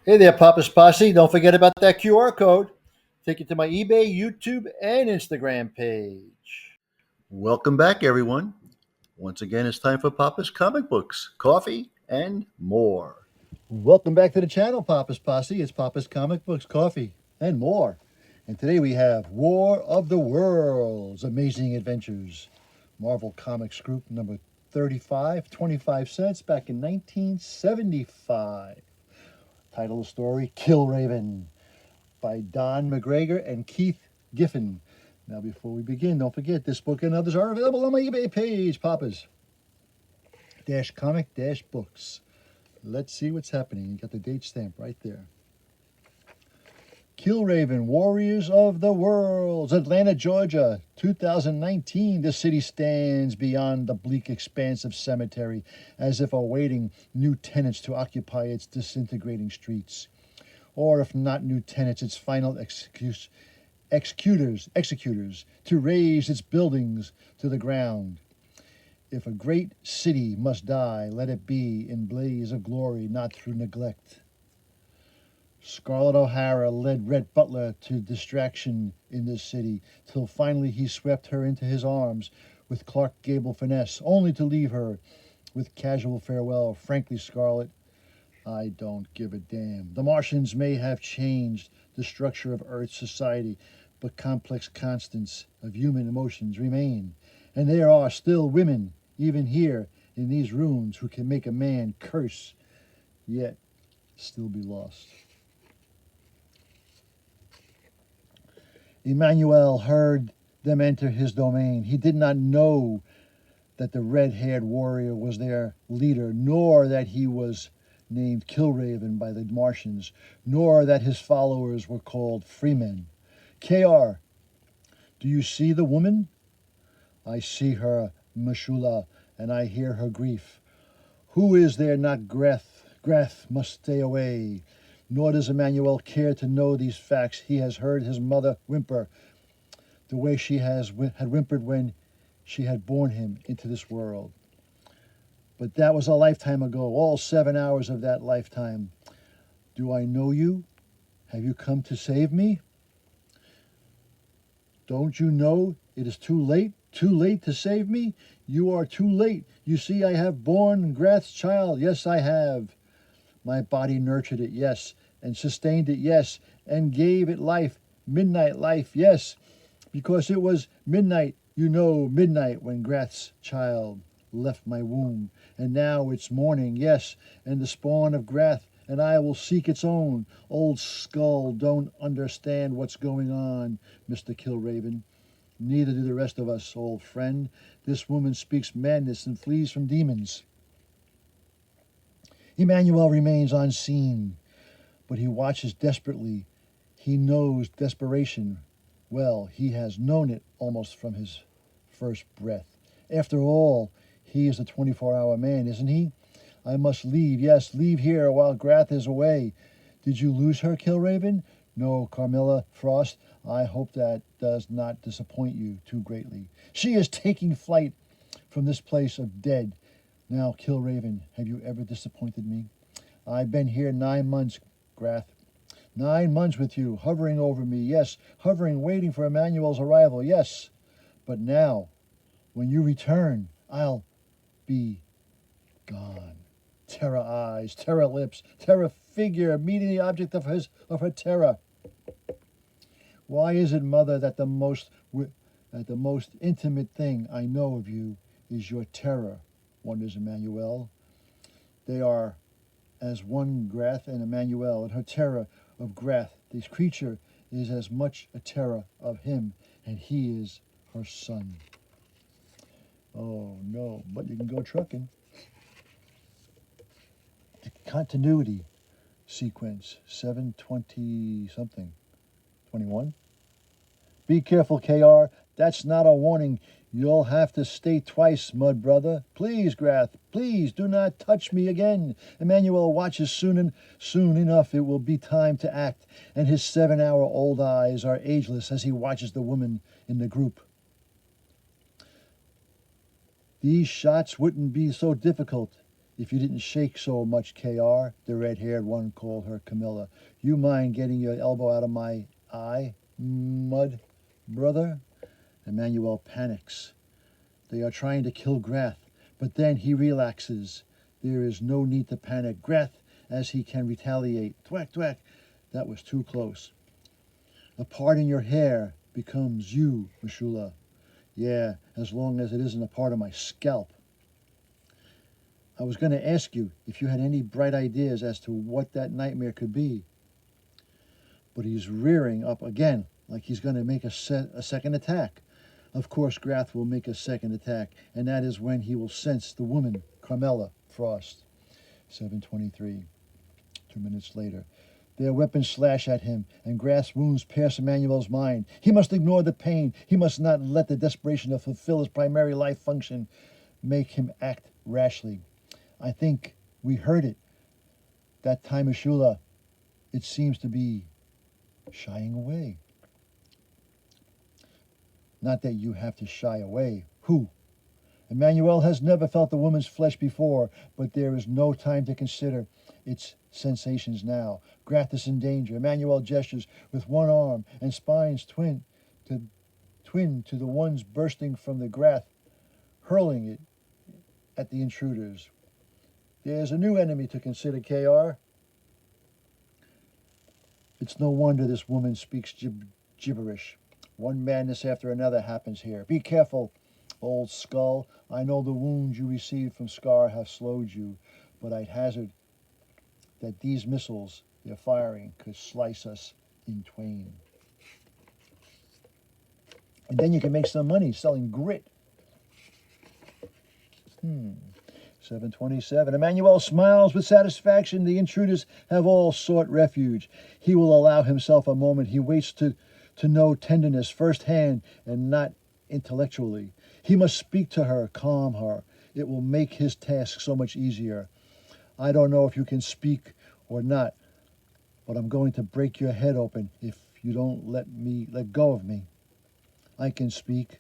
Hey there, Papa's Posse. Don't forget about that QR code. Take you to my eBay, YouTube, and Instagram page. Welcome back, everyone. Once again, it's time for Papa's Comic Books, Coffee, and more. Welcome back to the channel, Papa's Posse. It's Papa's Comic Books, Coffee, and more. And today we have War of the Worlds, Amazing Adventures. Marvel Comics Group number 35, 25 cents back in 1975. Title of the story, Killraven, by Don McGregor and Keith Giffen. Now, before we begin, don't forget this book and others are available on my eBay page, Papa's Comic Books. Let's see what's happening. You got the date stamp right there. Killraven, Warriors of the Worlds, Atlanta, Georgia, 2019. The city stands beyond the bleak expanse of cemetery, as if awaiting new tenants to occupy its disintegrating streets. Or if not new tenants, its final executors to raze its buildings to the ground. If a great city must die, let it be in blaze of glory, not through neglect. Scarlett O'Hara led Rhett Butler to distraction in this city, till finally he swept her into his arms with Clark Gable finesse, only to leave her with casual farewell. Frankly, Scarlett, I don't give a damn. The Martians may have changed the structure of Earth's society, but complex constants of human emotions remain. And there are still women, even here in these rooms, who can make a man curse, yet still be lost. Emmanuel heard them enter his domain. He did not know that the red-haired warrior was their leader, nor that he was named Killraven by the Martians, nor that his followers were called freemen. KR, do you see the woman? I see her, Mashula, and I hear her grief. Who is there not Greth? Greth must stay away. Nor does Emmanuel care to know these facts. He has heard his mother whimper the way she had whimpered when she had born him into this world. But that was a lifetime ago, all 7 hours of that lifetime. Do I know you? Have you come to save me? Don't you know it is too late? Too late to save me? You are too late. You see, I have borne Grath's child. Yes, I have. My body nurtured it, yes, and sustained it, yes, and gave it life, midnight life, yes, because it was midnight, you know, midnight when Grath's child left my womb, and now it's morning, yes, and the spawn of Grath and I will seek its own. Old Skull don't understand what's going on, Mr. Killraven. Neither do the rest of us, old friend. This woman speaks madness and flees from demons. Emmanuel remains unseen, but he watches desperately. He knows desperation. Well, he has known it almost from his first breath. After all, he is a 24-hour man, isn't he? I must leave, yes, leave here while Grath is away. Did you lose her, Killraven? No, Carmilla Frost. I hope that does not disappoint you too greatly. She is taking flight from this place of dead. Now, Killraven, have you ever disappointed me? I've been here 9 months, Grath. 9 months with you, hovering over me, yes, hovering, waiting for Emmanuel's arrival, yes. But now, when you return, I'll be gone. Terror eyes, terror lips, terror figure, meeting the object of her terror. Why is it, Mother, that the most intimate thing I know of you is your terror? Wonders Emmanuel. They are as one, Grath and Emmanuel, and her terror of Grath. This creature is as much a terror of him, and he is her son. Oh no, but you can go trucking. The continuity sequence, 720 something, 21. Be careful, KR. That's not a warning. You'll have to stay twice, Mud Brother. Please, Grath, please do not touch me again. Emmanuel watches soon enough it will be time to act, and his 7-hour-old eyes are ageless as he watches the woman in the group. These shots wouldn't be so difficult If you didn't shake so much, KR, the red-haired one called her Camilla. You mind getting your elbow out of my eye, mud brother? Emmanuel panics. They are trying to kill Grath, but then he relaxes. There is no need to panic. Grath, as he can retaliate. Thwack, thwack. That was too close. A part in your hair becomes you, Mashula. Yeah, as long as it isn't a part of my scalp. I was going to ask you if you had any bright ideas as to what that nightmare could be. But he's rearing up again, like he's going to make a second attack. Of course, Grath will make a second attack, and that is when he will sense the woman, Carmela Frost. 7:23. 2 minutes later. Their weapons slash at him, and Grath's wounds pierce Emmanuel's mind. He must ignore the pain. He must not let the desperation to fulfill his primary life function make him act rashly. I think we heard it. That time, Ashula, it seems to be shying away. Not that you have to shy away. Who? Emmanuel has never felt a woman's flesh before, but there is no time to consider its sensations now. Grath is in danger. Emmanuel gestures with one arm, and spines twin to the ones bursting from the Grath, hurling it at the intruders. There's a new enemy to consider, KR. It's no wonder this woman speaks gibberish. One madness after another happens here. Be careful, old skull. I know the wounds you received from Scar have slowed you, but I'd hazard that these missiles they're firing could slice us in twain. And then you can make some money selling grit. 7:27. Emmanuel smiles with satisfaction. The intruders have all sought refuge. He will allow himself a moment. He waits to know tenderness firsthand and not intellectually. He must speak to her, calm her. It will make his task so much easier. I don't know if you can speak or not, but I'm going to break your head open if you don't let go of me. I can speak.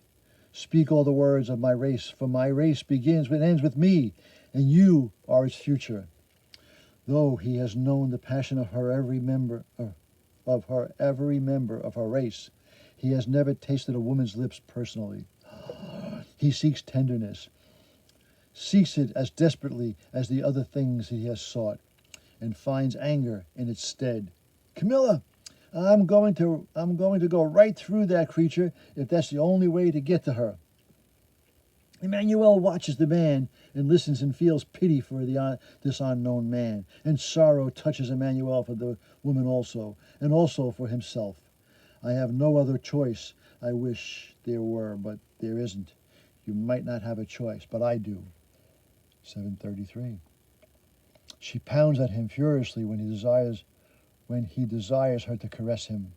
Speak all the words of my race, for my race begins and ends with me, and you are its future. Though he has known the passion of every member of her race, he has never tasted a woman's lips personally. He seeks tenderness, seeks it as desperately as the other things he has sought, and finds anger in its stead. Camilla, I'm going to go right through that creature if that's the only way to get to her. Emmanuel watches the man and listens and feels pity for this unknown man, and sorrow touches Emmanuel for the woman also, and also for himself. I have no other choice. I wish there were, but there isn't. You might not have a choice, but I do. 7:33. She pounds at him furiously when he desires her to caress him.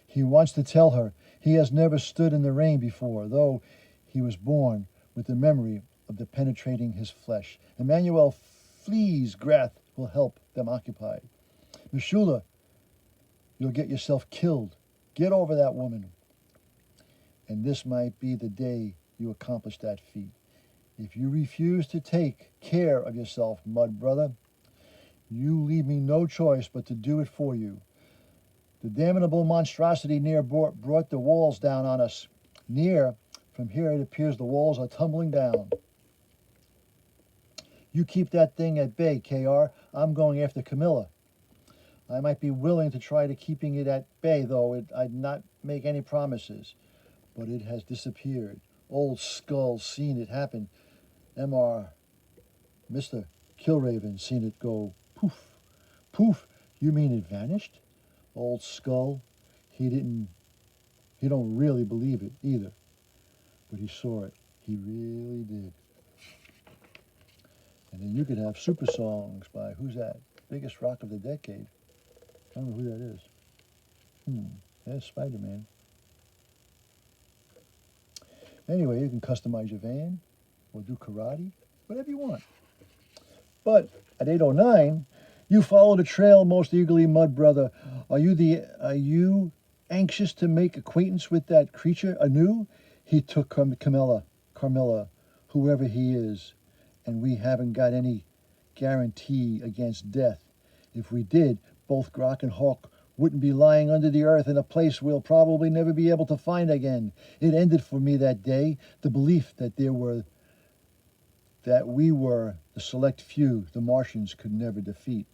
He wants to tell her he has never stood in the rain before, though he was born with the memory of the penetrating his flesh. Emmanuel flees. Grath will help them occupied. Mashula, you'll get yourself killed. Get over that woman. And this might be the day you accomplish that feat. If you refuse to take care of yourself, mud brother, you leave me no choice but to do it for you. The damnable monstrosity near brought the walls down on us. Near, from here it appears the walls are tumbling down. You keep that thing at bay, KR. I'm going after Camilla. I might be willing to try to keeping it at bay, though I'd not make any promises. But it has disappeared. Old Skull's seen it happen. Mr. Killraven seen it go poof. Poof, you mean it vanished? Old Skull, he don't really believe it either. But he saw it. He really did. And then you could have super songs by, who's that? Biggest rock of the decade. I don't know who that is. There's Spider-Man. Anyway, you can customize your van or do karate, whatever you want. But at 8:09, you follow the trail most eagerly, mud brother. Are you anxious to make acquaintance with that creature anew? He took Carmilla, whoever he is, and we haven't got any guarantee against death. If we did, both Grok and Hawk wouldn't be lying under the earth in a place we'll probably never be able to find again. It ended for me that day, the belief that we were the select few the Martians could never defeat.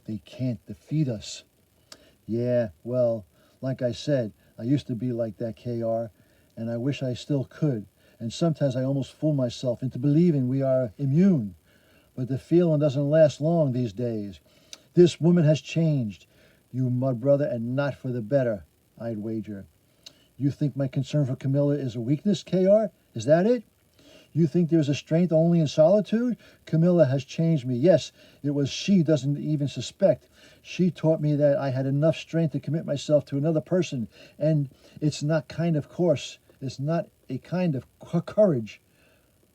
They can't defeat us. Yeah, well, like I said, I used to be like that, KR, and I wish I still could. And sometimes I almost fool myself into believing we are immune. But the feeling doesn't last long these days. This woman has changed, you mud brother, and not for the better, I'd wager. You think my concern for Camilla is a weakness, KR? Is that it? You think there's a strength only in solitude? Camilla has changed me. Yes, it was she doesn't even suspect. She taught me that I had enough strength to commit myself to another person, and it's not a kind of courage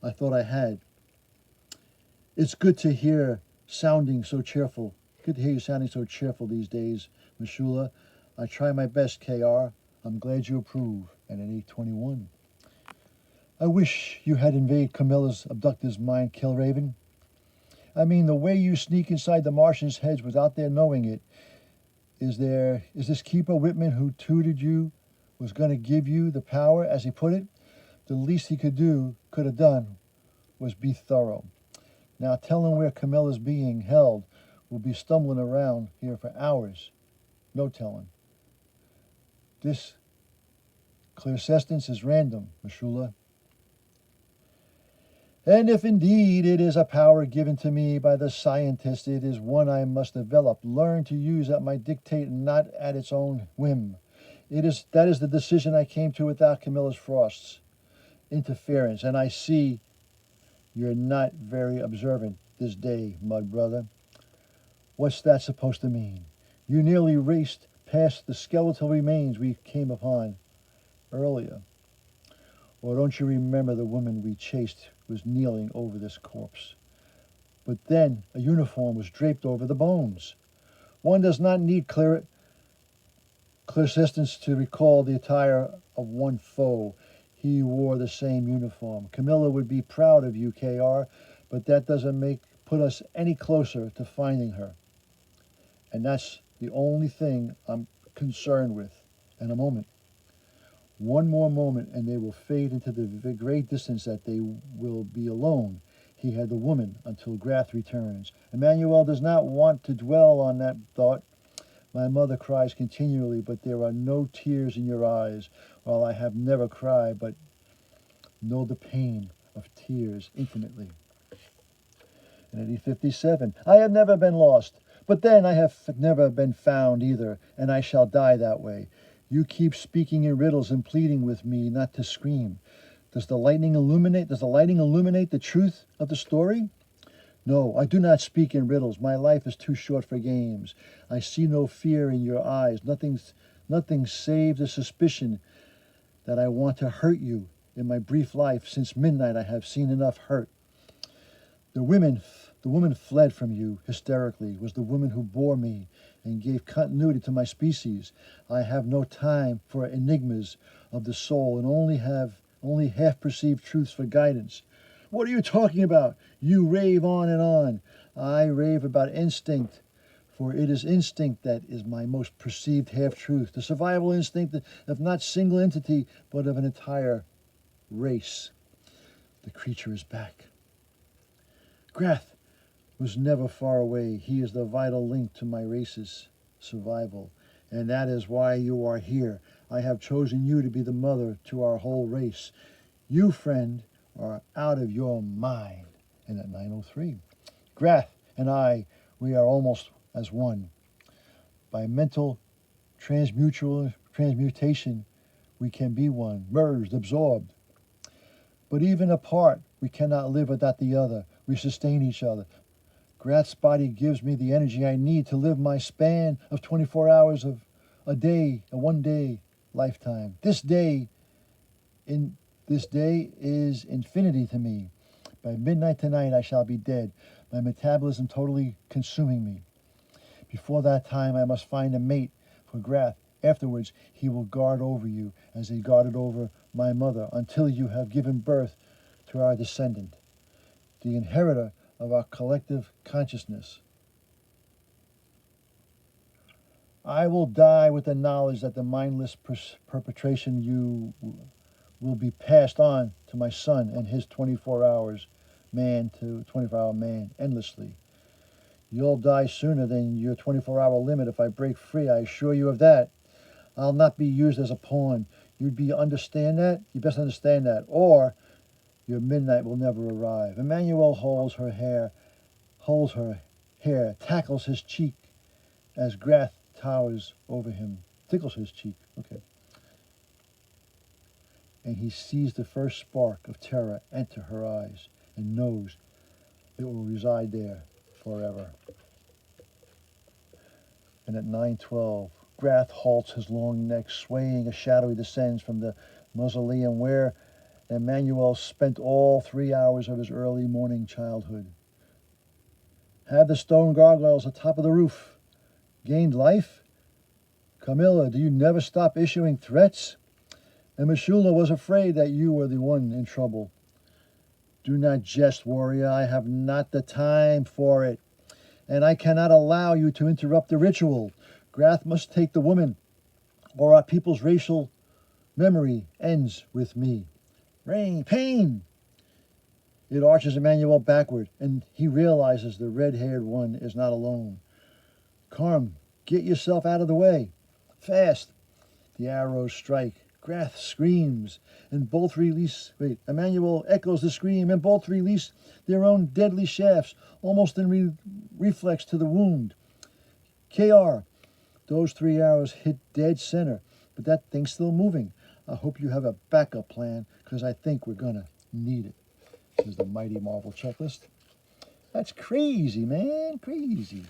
I thought I had. It's good to hear sounding so cheerful. Good to hear you sounding so cheerful these days, Mashula. I try my best, KR. I'm glad you approve. And at 8:21. I wish you had invaded Camilla's abductor's mind, Killraven. I mean, the way you sneak inside the Martians' heads without their knowing it. Is this Keeper Whitman who tutored you was going to give you the power, as he put it? The least he could have done, was be thorough. Now tell him where Camilla's being held. We'll be stumbling around here for hours. No telling. This clairsentence is random, Mashula. And if indeed it is a power given to me by the scientist, it is one I must develop, learn to use at my dictate and not at its own whim. That is the decision I came to without Camilla's Frost's interference, and I see you're not very observant this day, mud brother. What's that supposed to mean? You nearly raced past the skeletal remains we came upon earlier. Or don't you remember the woman we chased was kneeling over this corpse? But then a uniform was draped over the bones. One does not need clairsentence to recall the attire of one foe. He wore the same uniform. Camilla would be proud of you, KR, but that doesn't put us any closer to finding her. And that's the only thing I'm concerned with. In a moment. One more moment and they will fade into the great distance that they will be alone. He had the woman until Grath returns. Emmanuel does not want to dwell on that thought. My mother cries continually, but there are no tears in your eyes, while I have never cried, but know the pain of tears intimately. And at 8:57, I have never been lost, but then I have never been found either, and I shall die that way. You keep speaking in riddles and pleading with me not to scream. Does the lighting illuminate the truth of the story? No, I do not speak in riddles. My life is too short for games. I see no fear in your eyes. Nothing save the suspicion that I want to hurt you. In my brief life, since midnight, I have seen enough hurt. The woman fled from you hysterically, was the woman who bore me and gave continuity to my species. I have no time for enigmas of the soul and only half-perceived truths for guidance. What are you talking about? You rave on and on. I rave about instinct, for it is instinct that is my most perceived half-truth, the survival instinct of not single entity, but of an entire race. The creature is back. Grath was never far away. He is the vital link to my race's survival, and that is why you are here. I have chosen you to be the mother to our whole race. You, friend, are out of your mind. And at 9:03, Grath and I, we are almost as one. By mental transmutation, we can be one, merged, absorbed. But even apart, we cannot live without the other. We sustain each other. Grath's body gives me the energy I need to live my span of 24 hours of a day, a one-day lifetime. This day is infinity to me. By midnight tonight, I shall be dead, my metabolism totally consuming me. Before that time, I must find a mate for Grath. Afterwards, he will guard over you as he guarded over my mother until you have given birth to our descendant. the inheritor of our collective consciousness. I will die with the knowledge that the mindless perpetration you will be passed on to my son and his 24 hours man to 24-hour man endlessly. You'll die sooner than your 24-hour limit if I break free, I assure you of that. I'll not be used as a pawn. You understand that? You best understand that. Or your midnight will never arrive. Emmanuel holds her hair, tackles his cheek as Grath towers over him, tickles his cheek. Okay. And he sees the first spark of terror enter her eyes and knows it will reside there forever. And at 9:12, Grath halts his long neck, swaying. A shadow descends from the mausoleum where Emmanuel spent all 3 hours of his early morning childhood. Have the stone gargoyles atop of the roof gained life? Camilla, do you never stop issuing threats? And Mishula was afraid that you were the one in trouble. Do not jest, warrior. I have not the time for it. And I cannot allow you to interrupt the ritual. Grath must take the woman, or our people's racial memory ends with me. Pain! It arches Emmanuel backward, and he realizes the red-haired one is not alone. Carm, get yourself out of the way. Fast! The arrows strike. Grath screams, and both release. Emmanuel echoes the scream, and both release their own deadly shafts, almost in reflex to the wound. KR, those 3 arrows hit dead center, but that thing's still moving. I hope you have a backup plan, because I think we're going to need it. This is the Mighty Marvel checklist. That's crazy, man, crazy.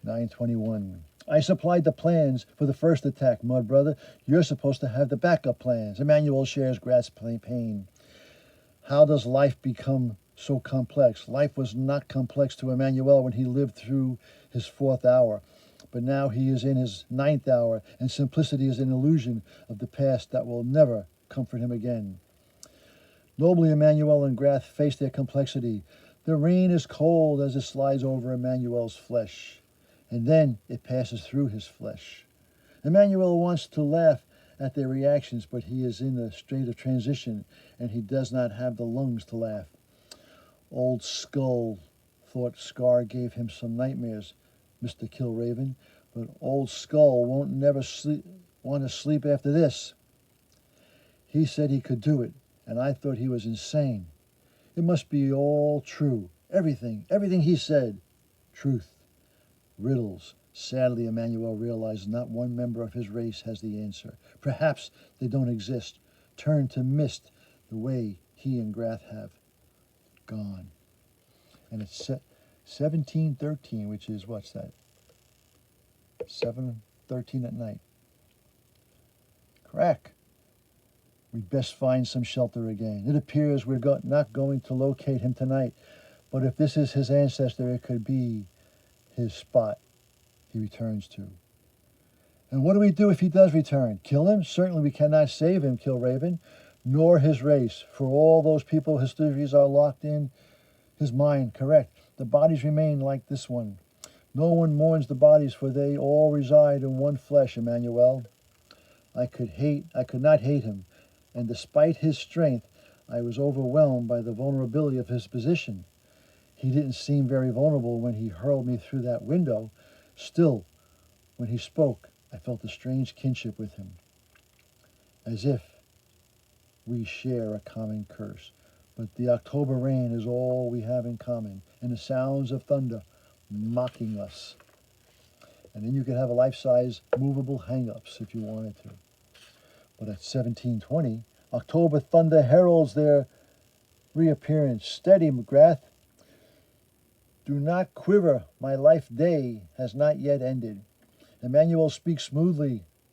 9:21. I supplied the plans for the first attack, Mud Brother. You're supposed to have the backup plans. Emmanuel shares Grath's pain. How does life become so complex? Life was not complex to Emmanuel when he lived through his 4th hour. But now he is in his 9th hour, and simplicity is an illusion of the past that will never comfort him again. Nobly, Emmanuel and Grath face their complexity. The rain is cold as it slides over Emmanuel's flesh, and then it passes through his flesh. Emmanuel wants to laugh at their reactions, but he is in a state of transition, and he does not have the lungs to laugh. Old Skull thought Scar gave him some nightmares, Mr. Killraven, but Old Skull won't never want to sleep after this. He said he could do it, and I thought he was insane. It must be all true. Everything he said. Truth. Riddles. Sadly, Emmanuel realizes not one member of his race has the answer. Perhaps they don't exist. Turn to mist the way he and Grath have. Gone. And it's 17:13, which is, what's that? 7:13 at night. Crack. We'd best find some shelter again. It appears we're not going to locate him tonight, but if this is his ancestor, it could be his spot he returns to. And what do we do if he does return? Kill him? Certainly we cannot save him, Killraven, nor his race, for all those people histories are locked in his mind, correct. The bodies remain like this one. No one mourns the bodies, for they all reside in one flesh, Emmanuel. I could not hate him, and despite his strength, I was overwhelmed by the vulnerability of his position. He didn't seem very vulnerable when he hurled me through that window. Still, when he spoke, I felt a strange kinship with him, as if we share a common curse. But the October rain is all we have in common, and the sounds of thunder mocking us. And then you could have a life-size movable hang-ups if you wanted to. But at 17:20, October thunder heralds their reappearance. Steady, McGrath. Do not quiver, my life day has not yet ended. Emmanuel speaks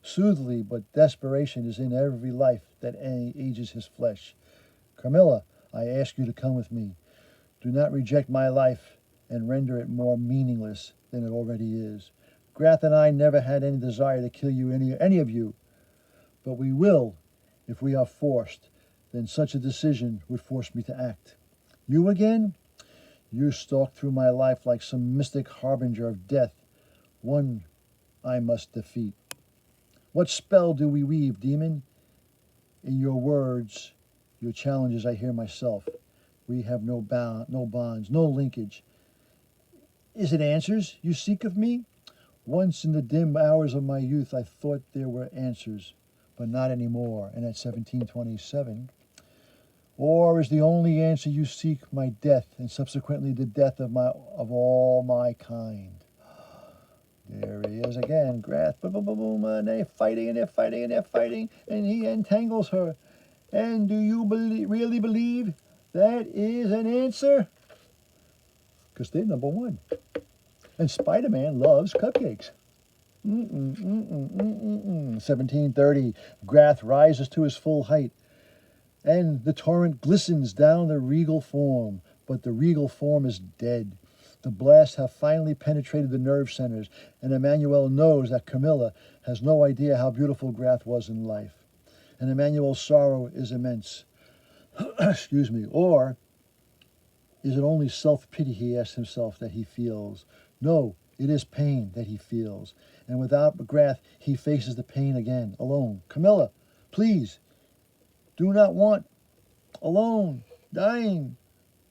soothly, but desperation is in every life that ages his flesh. Carmilla, I ask you to come with me. Do not reject my life and render it more meaningless than it already is. Grath and I never had any desire to kill you, any of you, but we will if we are forced. Then such a decision would force me to act. You again? You stalk through my life like some mystic harbinger of death, one I must defeat. What spell do we weave, demon? In your words, your challenges I hear myself. We have no bonds, no linkage. Is it answers you seek of me? Once in the dim hours of my youth I thought there were answers, but not anymore. And at 1727, or is the only answer you seek my death, and subsequently the death of all my kind? There he is again, Grath, boom, boom, boom, boom, and they're fighting, and they're fighting, and they're fighting, and he entangles her. And do you really believe that is an answer? Because they're number one. And Spider-Man loves cupcakes. 1730, Grath rises to his full height, and the torrent glistens down the regal form, but the regal form is dead. The blasts have finally penetrated the nerve centers, and Emmanuel knows that Camilla has no idea how beautiful Grath was in life. And Emmanuel's sorrow is immense. Excuse me. Or is it only self-pity, he asks himself, that he feels? No, it is pain that he feels. And without Grath, he faces the pain again, alone. Camilla, please, do not want, alone, dying,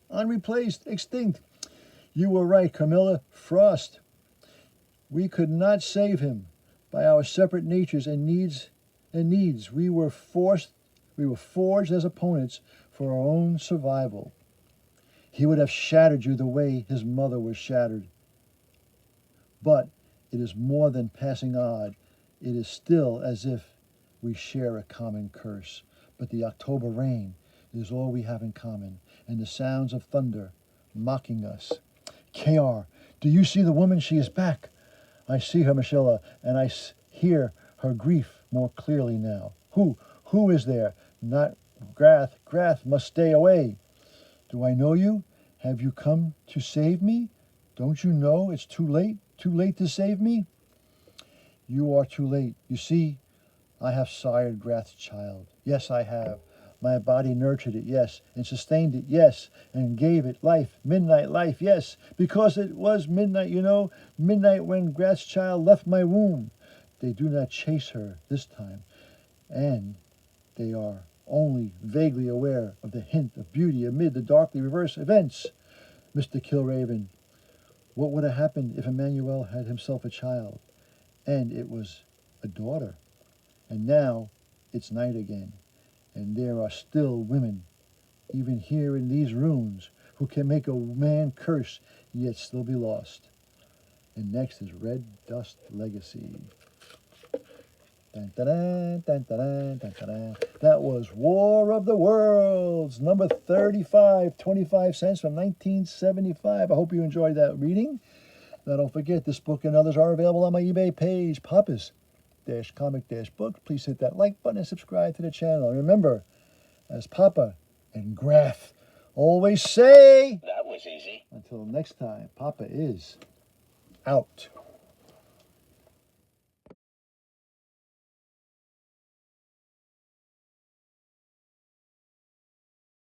unreplaced, extinct. You were right, Camilla. Frost. We could not save him by our separate natures and needs. We were forged as opponents for our own survival. He would have shattered you the way his mother was shattered. But it is more than passing odd. It is still as if we share a common curse. But the October rain is all we have in common, and the sounds of thunder mocking us. K.R., do you see the woman? She is back. I see her, Michelle, and I hear her grief more clearly now. Who is there? Not Grath. Grath must stay away. Do I know you? Have you come to save me? Don't you know it's too late? Too late to save me? You are too late. You see, I have sired Grath's child. Yes, I have. My body nurtured it, yes, and sustained it, yes, and gave it life, midnight life, yes, because it was midnight, you know, midnight when Grath's child left my womb. They do not chase her this time, and they are only vaguely aware of the hint of beauty amid the darkly reversed events. Mr. Kilraven, what would have happened if Emmanuel had himself a child, and it was a daughter? And now it's night again. And there are still women, even here in these rooms, who can make a man curse, yet still be lost. And next is Red Dust Legacy. Dun, dun, dun, dun, dun, dun, dun. That was War of the Worlds, number 35, 25 cents from 1975. I hope you enjoyed that reading. Now don't forget, this book and others are available on my eBay page, Papa's-Comic-Book. Please hit that like button and subscribe to the channel. And remember, as Papa and Grath always say, that was easy. Until next time, Papa is out.